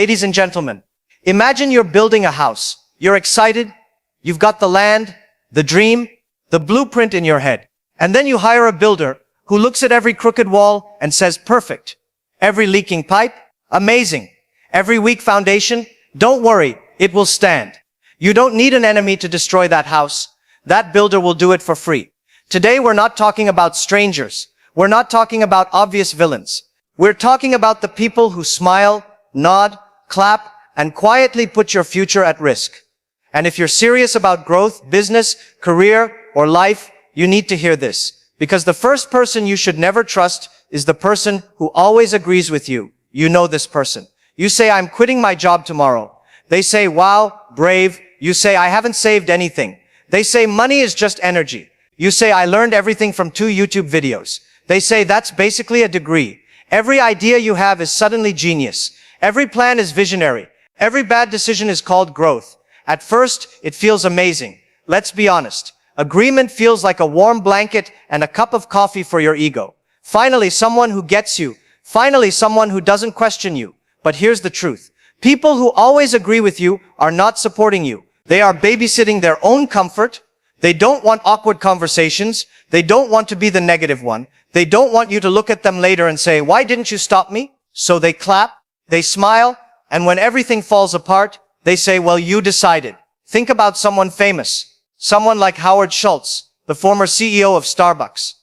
Ladies and gentlemen, imagine you're building a house. You're excited. You've got the land, the dream, the blueprint in your head. And then you hire a builder who looks at every crooked wall and says, perfect. Every leaking pipe, amazing. Every weak foundation, don't worry, it will stand. You don't need an enemy to destroy that house. That builder will do it for free. Today we're not talking about strangers. We're not talking about obvious villains. We're talking about the people who smile, nod, clap, and quietly put your future at risk. And if you're serious about growth, business, career, or life, you need to hear this. Because the first person you should never trust is the person who always agrees with you. You know this person. You say, I'm quitting my job tomorrow. They say, wow, brave. You say, I haven't saved anything. They say, money is just energy. You say, I learned everything from 2 YouTube videos. They say, that's basically a degree. Every idea you have is suddenly genius. Every plan is visionary. Every bad decision is called growth. At first, it feels amazing. Let's be honest. Agreement feels like a warm blanket and a cup of coffee for your ego. Finally, someone who gets you. Finally, someone who doesn't question you. But here's the truth. People who always agree with you are not supporting you. They are babysitting their own comfort. They don't want awkward conversations. They don't want to be the negative one. They don't want you to look at them later and say, why didn't you stop me? So they clap, they smile, and when everything falls apart, they say, well, you decided. Think about someone famous. Someone like Howard Schultz, the former CEO of Starbucks.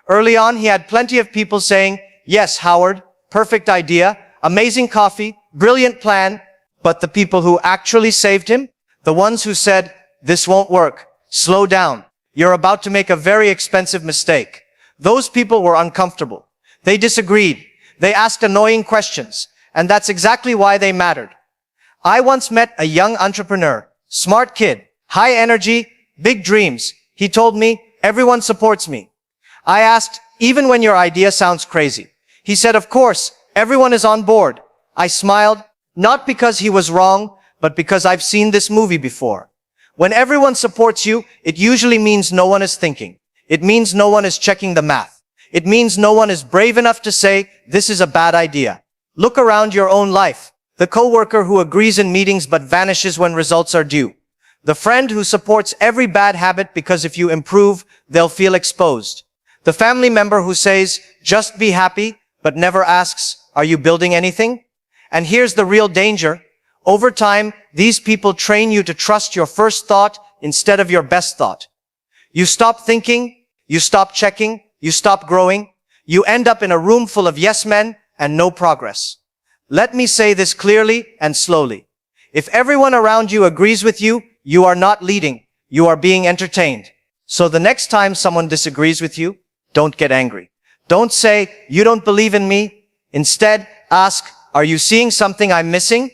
Early on, he had plenty of people saying, yes, Howard, perfect idea, amazing coffee, brilliant plan. But the people who actually saved him, the ones who said, this won't work, slow down, you're about to make a very expensive mistake. Those people were uncomfortable. They disagreed. They asked annoying questions. And that's exactly why they mattered. I once met a young entrepreneur, smart kid, high energy, big dreams. He told me, everyone supports me. I asked, even when your idea sounds crazy? He said, of course, everyone is on board. I smiled, not because he was wrong, but because I've seen this movie before. When everyone supports you, it usually means no one is thinking. It means no one is checking the math. It means no one is brave enough to say, this is a bad idea. Look around your own life. The coworker who agrees in meetings but vanishes when results are due. The friend who supports every bad habit because if you improve, they'll feel exposed. The family member who says, just be happy, but never asks, are you building anything? And here's the real danger. Over time, these people train you to trust your first thought instead of your best thought. You stop thinking, you stop checking, you stop growing. You end up in a room full of yes men and no progress. Let me say this clearly and slowly. If everyone around you agrees with you, you are not leading. You are being entertained. So the next time someone disagrees with you, don't get angry. Don't say, you don't believe in me. Instead, ask, are you seeing something I'm missing?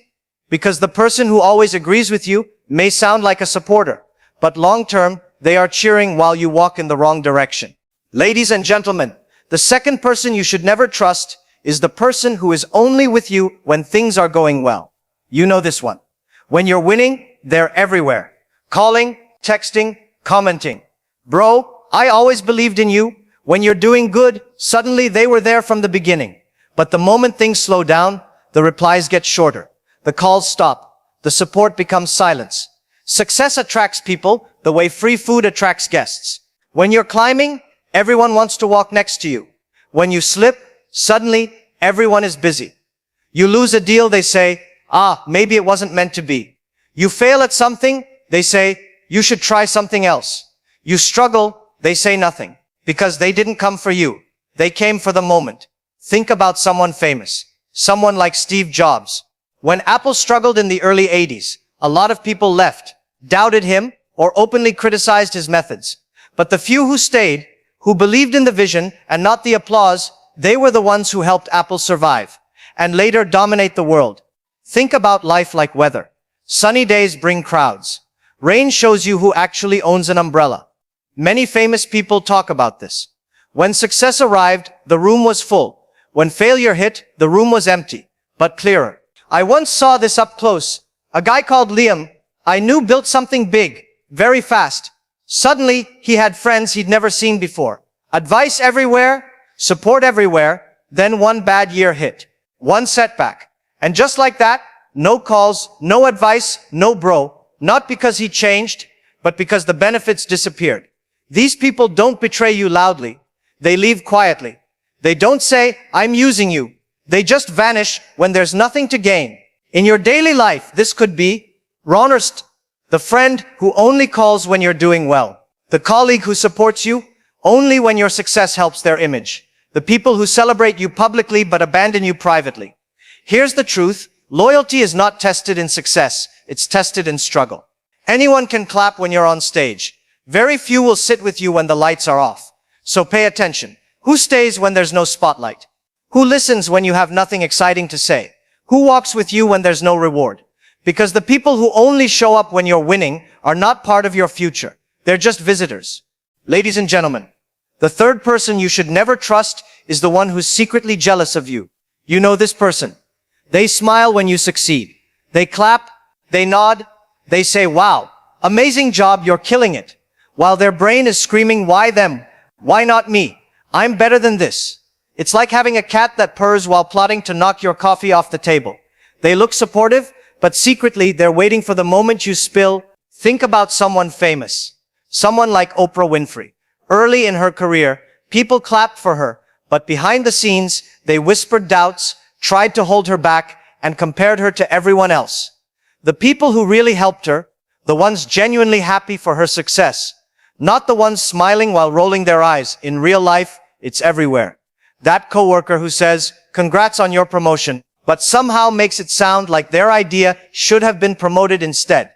Because the person who always agrees with you may sound like a supporter, but long term, they are cheering while you walk in the wrong direction. Ladies and gentlemen, the second person you should never trust is the person who is only with you when things are going well. You know this one. When you're winning, they're everywhere. Calling, texting, commenting. Bro, I always believed in you. When you're doing good, suddenly they were there from the beginning. But the moment things slow down, the replies get shorter. The calls stop. The support becomes silence. Success attracts people the way free food attracts guests. When you're climbing, everyone wants to walk next to you. When you slip, suddenly everyone is busy. You lose a deal, they say, maybe it wasn't meant to be. You fail at something, they say, you should try something else. You struggle, they say nothing. Because they didn't come for you. They came for the moment. Think about someone famous. Someone like Steve Jobs. When Apple struggled in the early 80s, a lot of people left, doubted him, or openly criticized his methods. But the few who stayed, who believed in the vision and not the applause, they were the ones who helped Apple survive and later dominate the world. Think about life like weather. Sunny days bring crowds. Rain shows you who actually owns an umbrella. Many famous people talk about this. When success arrived, the room was full. When failure hit, the room was empty, but clearer. I once saw this up close. A guy called Liam, I knew, built something big, very fast. Suddenly, he had friends he'd never seen before. Advice everywhere, support everywhere. Then one bad year hit. One setback. And just like that, no calls, no advice, no bro. Not because he changed, but because the benefits disappeared. These people don't betray you loudly. They leave quietly. They don't say, I'm using you. They just vanish when there's nothing to gain. In your daily life, this could be Ronnerst, the friend who only calls when you're doing well. The colleague who supports you only when your success helps their image. The people who celebrate you publicly but abandon you privately. Here's the truth. Loyalty is not tested in success. It's tested in struggle. Anyone can clap when you're on stage. Very few will sit with you when the lights are off. So pay attention. Who stays when there's no spotlight? Who listens when you have nothing exciting to say? Who walks with you when there's no reward? Because the people who only show up when you're winning are not part of your future. They're just visitors. Ladies and gentlemen, the third person you should never trust is the one who's secretly jealous of you. You know this person. They smile when you succeed. They clap, they nod, they say, wow, amazing job, you're killing it. While their brain is screaming, why them? Why not me? I'm better than this. It's like having a cat that purrs while plotting to knock your coffee off the table. They look supportive, but secretly they're waiting for the moment you spill. Think about someone famous. Someone like Oprah Winfrey. Early in her career, people clapped for her, but behind the scenes, they whispered doubts, tried to hold her back, and compared her to everyone else. The people who really helped her, the ones genuinely happy for her success, not the ones smiling while rolling their eyes. In real life, it's everywhere. That coworker who says, congrats on your promotion, but somehow makes it sound like their idea should have been promoted instead.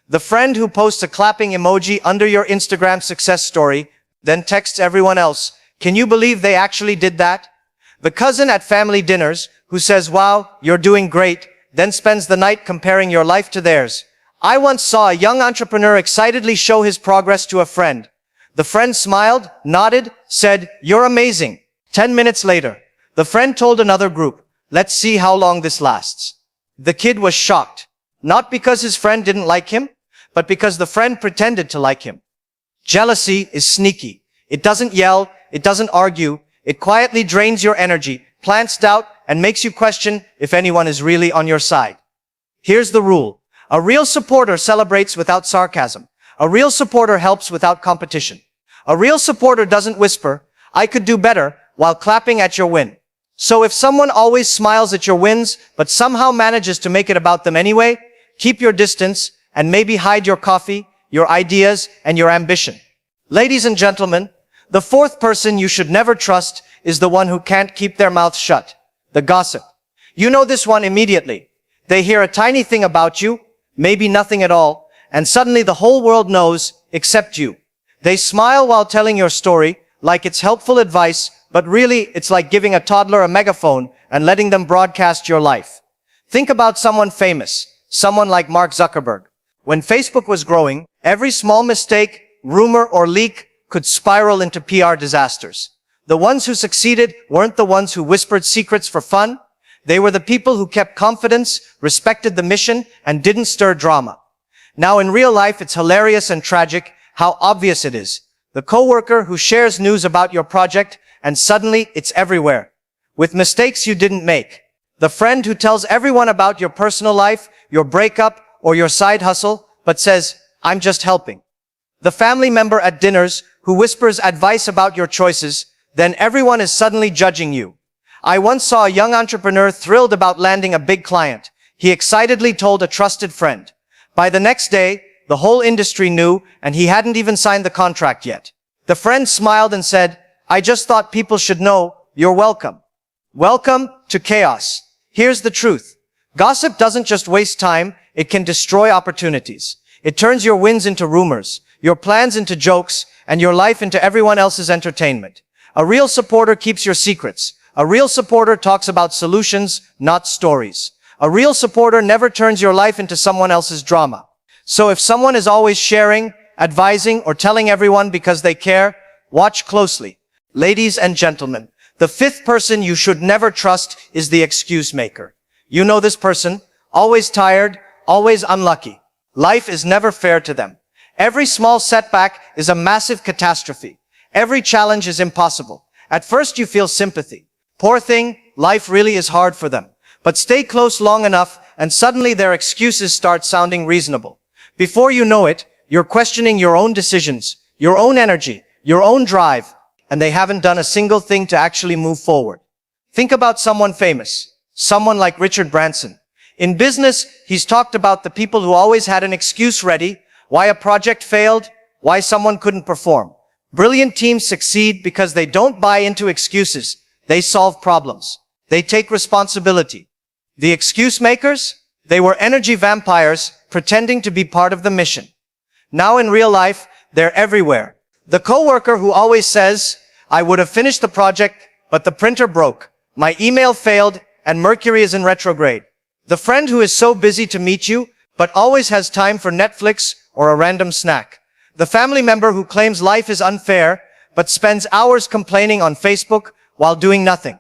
The friend who posts a clapping emoji under your Instagram success story, then texts everyone else, can you believe they actually did that? The cousin at family dinners who says, wow, you're doing great, then spends the night comparing your life to theirs. I once saw a young entrepreneur excitedly show his progress to a friend. The friend smiled, nodded, said, you're amazing. 10 minutes later, the friend told another group, let's see how long this lasts. The kid was shocked, not because his friend didn't like him, but because the friend pretended to like him. Jealousy is sneaky. It doesn't yell, it doesn't argue, it quietly drains your energy, plants doubt, and makes you question if anyone is really on your side. Here's the rule. A real supporter celebrates without sarcasm. A real supporter helps without competition. A real supporter doesn't whisper, I could do better, while clapping at your win. So if someone always smiles at your wins, but somehow manages to make it about them anyway, keep your distance and maybe hide your coffee, your ideas, and your ambition. Ladies and gentlemen, the fourth person you should never trust is the one who can't keep their mouth shut. The gossip. You know this one immediately. They hear a tiny thing about you, maybe nothing at all, and suddenly the whole world knows, except you. They smile while telling your story, like it's helpful advice, but really it's like giving a toddler a megaphone and letting them broadcast your life. Think about someone famous, someone like Mark Zuckerberg. When Facebook was growing, every small mistake, rumor, or leak could spiral into PR disasters. The ones who succeeded weren't the ones who whispered secrets for fun. They were the people who kept confidence, respected the mission, and didn't stir drama. Now in real life, it's hilarious and tragic how obvious it is. The coworker who shares news about your project and suddenly it's everywhere, with mistakes you didn't make. The friend who tells everyone about your personal life, your breakup, or your side hustle, but says, I'm just helping. The family member at dinners who whispers advice about your choices, then everyone is suddenly judging you. I once saw a young entrepreneur thrilled about landing a big client. He excitedly told a trusted friend. By the next day, the whole industry knew, and he hadn't even signed the contract yet. The friend smiled and said, I just thought people should know, you're welcome. Welcome to chaos. Here's the truth. Gossip doesn't just waste time, it can destroy opportunities. It turns your wins into rumors, your plans into jokes, and your life into everyone else's entertainment. A real supporter keeps your secrets. A real supporter talks about solutions, not stories. A real supporter never turns your life into someone else's drama. So if someone is always sharing, advising, or telling everyone because they care, watch closely. Ladies and gentlemen, the fifth person you should never trust is the excuse maker. You know this person, always tired, always unlucky. Life is never fair to them. Every small setback is a massive catastrophe. Every challenge is impossible. At first you feel sympathy. Poor thing, life really is hard for them. But stay close long enough and suddenly their excuses start sounding reasonable. Before you know it, you're questioning your own decisions, your own energy, your own drive, and they haven't done a single thing to actually move forward. Think about someone famous, someone like Richard Branson. In business, he's talked about the people who always had an excuse ready, why a project failed, why someone couldn't perform. Brilliant teams succeed because they don't buy into excuses. They solve problems. They take responsibility. The excuse makers? They were energy vampires pretending to be part of the mission. Now in real life, they're everywhere. The coworker who always says, I would have finished the project, but the printer broke. My email failed, and Mercury is in retrograde. The friend who is so busy to meet you, but always has time for Netflix or a random snack. The family member who claims life is unfair, but spends hours complaining on Facebook while doing nothing.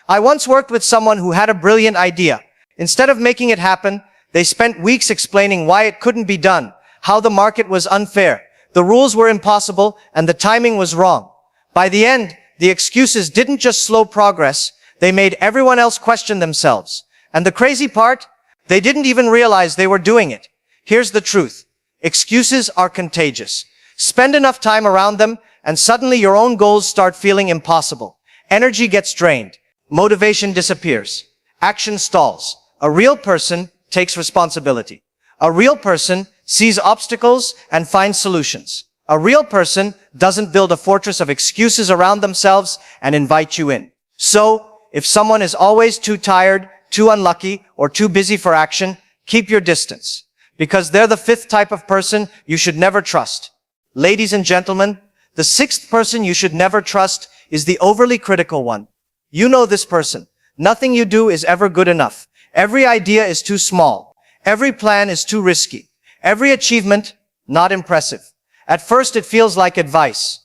I once worked with someone who had a brilliant idea. Instead of making it happen, they spent weeks explaining why it couldn't be done, how the market was unfair, the rules were impossible, and the timing was wrong. By the end, the excuses didn't just slow progress, they made everyone else question themselves. And the crazy part? They didn't even realize they were doing it. Here's the truth. Excuses are contagious. Spend enough time around them, and suddenly your own goals start feeling impossible. Energy gets drained. Motivation disappears. Action stalls. A real person takes responsibility. A real person sees obstacles and finds solutions. A real person doesn't build a fortress of excuses around themselves and invite you in. So, if someone is always too tired, too unlucky, or too busy for action, keep your distance. Because they're the fifth type of person you should never trust. Ladies and gentlemen, the sixth person you should never trust is the overly critical one. You know this person. Nothing you do is ever good enough. Every idea is too small. Every plan is too risky. Every achievement, not impressive. At first it feels like advice.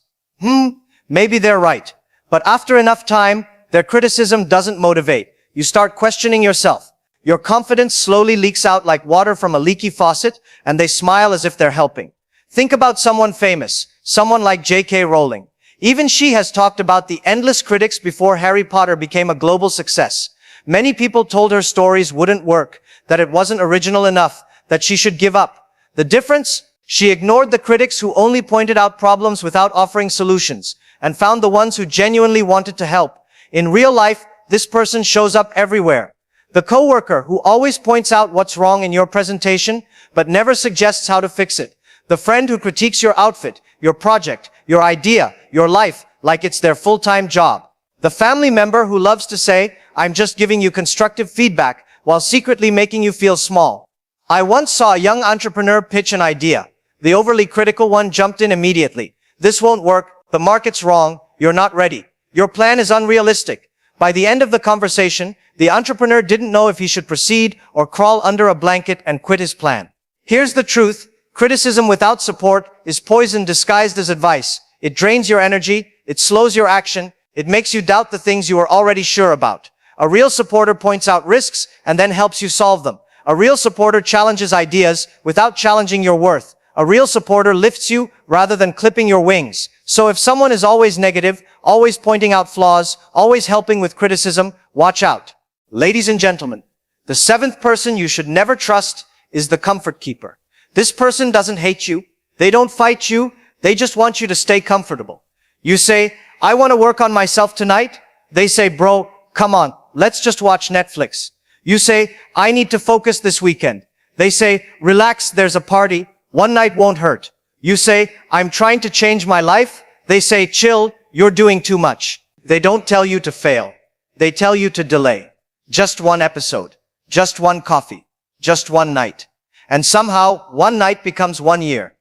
Maybe they're right. But after enough time, their criticism doesn't motivate. You start questioning yourself. Your confidence slowly leaks out like water from a leaky faucet, and they smile as if they're helping. Think about someone famous, someone like J.K. Rowling. Even she has talked about the endless critics before Harry Potter became a global success. Many people told her stories wouldn't work, that it wasn't original enough, that she should give up. The difference? She ignored the critics who only pointed out problems without offering solutions, and found the ones who genuinely wanted to help. In real life, this person shows up everywhere. The coworker who always points out what's wrong in your presentation, but never suggests how to fix it. The friend who critiques your outfit, your project, your idea, your life, like it's their full-time job. The family member who loves to say, I'm just giving you constructive feedback, while secretly making you feel small. I once saw a young entrepreneur pitch an idea. The overly critical one jumped in immediately. This won't work. The market's wrong. You're not ready. Your plan is unrealistic. By the end of the conversation, the entrepreneur didn't know if he should proceed or crawl under a blanket and quit his plan. Here's the truth. Criticism without support is poison disguised as advice. It drains your energy. It slows your action. It makes you doubt the things you are already sure about. A real supporter points out risks and then helps you solve them. A real supporter challenges ideas without challenging your worth. A real supporter lifts you rather than clipping your wings. So if someone is always negative, always pointing out flaws, always helping with criticism, watch out. Ladies and gentlemen, the seventh person you should never trust is the comfort keeper. This person doesn't hate you. They don't fight you. They just want you to stay comfortable. You say, I want to work on myself tonight. They say, bro, come on, let's just watch Netflix. You say, I need to focus this weekend. They say, relax, there's a party. One night won't hurt. You say, I'm trying to change my life. They say, chill, you're doing too much. They don't tell you to fail. They tell you to delay. Just one episode. Just one coffee. Just one night. And somehow, one night becomes 1 year.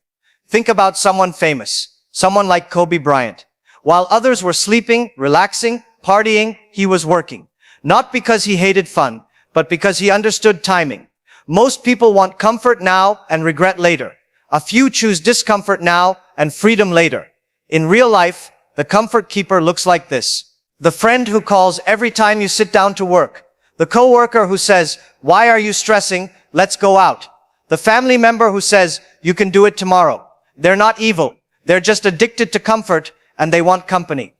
Think about someone famous. Someone like Kobe Bryant. While others were sleeping, relaxing, partying, he was working. Not because he hated fun, but because he understood timing. Most people want comfort now and regret later. A few choose discomfort now and freedom later. In real life, the comfort keeper looks like this. The friend who calls every time you sit down to work. The coworker who says, why are you stressing? Let's go out. The family member who says, you can do it tomorrow. They're not evil. They're just addicted to comfort and they want company.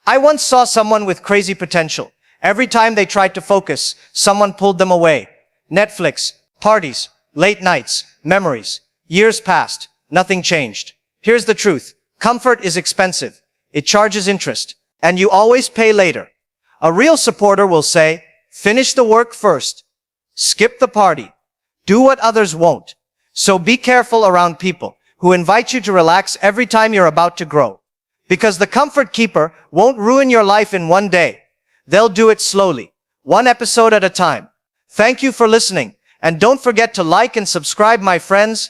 I once saw someone with crazy potential. Every time they tried to focus, someone pulled them away. Netflix, parties, late nights, memories. Years passed. Nothing changed. Here's the truth. Comfort is expensive. It charges interest. And you always pay later. A real supporter will say, finish the work first. Skip the party. Do what others won't. So be careful around people who invite you to relax every time you're about to grow. Because the comfort keeper won't ruin your life in one day. They'll do it slowly, one episode at a time. Thank you for listening, and don't forget to like and subscribe, my friends.